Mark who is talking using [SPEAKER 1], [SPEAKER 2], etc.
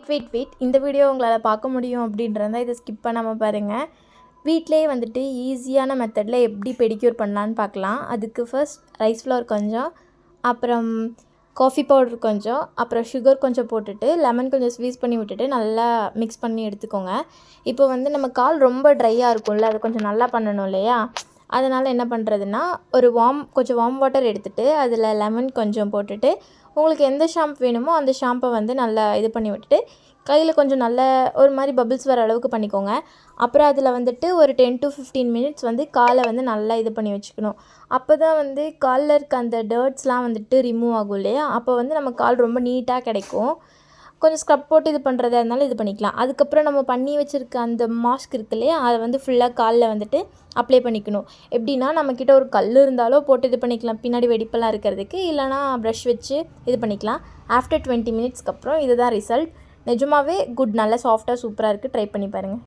[SPEAKER 1] Wait இந்த video உங்களால் பார்க்க முடியும் அப்படின்றத இதை ஸ்கிப் பண்ணாமல் பாருங்கள். வீட்டிலே வந்துட்டு ஈஸியான மெத்தடில் எப்படி பெடிக்யூர் பண்ணலான்னு பார்க்கலாம். அதுக்கு ஃபர்ஸ்ட் ரைஸ் ஃப்ளவர் கொஞ்சம், அப்புறம் காஃபி பவுடர் கொஞ்சம், அப்புறம் சுகர் கொஞ்சம் போட்டுட்டு லெமன் கொஞ்சம் ஸ்வீஸ் பண்ணி விட்டுட்டு நல்லா மிக்ஸ் பண்ணி எடுத்துக்கோங்க. இப்போ வந்து நம்ம கால் ரொம்ப ட்ரையாக இருக்கும்ல, அது கொஞ்சம் நல்லா பண்ணணும் இல்லையா? அதனால் என்ன பண்ணுறதுன்னா, கொஞ்சம் வார்ம் வாட்டர் எடுத்துகிட்டு அதில் லெமன் கொஞ்சம் போட்டுட்டு உங்களுக்கு எந்த ஷாம்பு வேணுமோ அந்த ஷாம்பை வந்து நல்லா இது பண்ணி விட்டுட்டு கையில் கொஞ்சம் நல்ல ஒரு மாதிரி பபிள்ஸ் வர அளவுக்கு பண்ணிக்கோங்க. அப்புறம் அதில் வந்துட்டு ஒரு 10 to 15 மினிட்ஸ் வந்து காலை வந்து நல்லா இது பண்ணி வச்சுக்கணும். அப்போ தான் வந்து காலில் இருக்க அந்த டர்ட்ஸ்லாம் வந்துட்டு ரிமூவ் ஆகும் இல்லையா? அப்போ வந்து நம்ம கால் ரொம்ப நீட்டாக கிடைக்கும். கொஞ்சம் ஸ்க்ரப் போட்டு இது பண்ணுறதா இருந்தாலும் இது பண்ணிக்கலாம். அதுக்கப்புறம் நம்ம பண்ணி வச்சுருக்க அந்த மாஸ்க் இருக்கு இல்லையா? அதை வந்து ஃபுல்லாக காலில் வந்துட்டு அப்ளை பண்ணிக்கணும். எப்படின்னா நம்மக்கிட்ட ஒரு கல் இருந்தாலோ போட்டு இது பண்ணிக்கலாம், பின்னாடி வெடிப்பெல்லாம் இருக்கிறதுக்கு. இல்லைனா ப்ரஷ் வச்சு இது பண்ணிக்கலாம். ஆஃப்டர் 20 மினிட்ஸ்க்கு அப்புறம் இதுதான் ரிசல்ட். நிஜமாகவே குட், நல்லா சாஃப்டாக சூப்பராக இருக்குது. ட்ரை பண்ணி பாருங்கள்.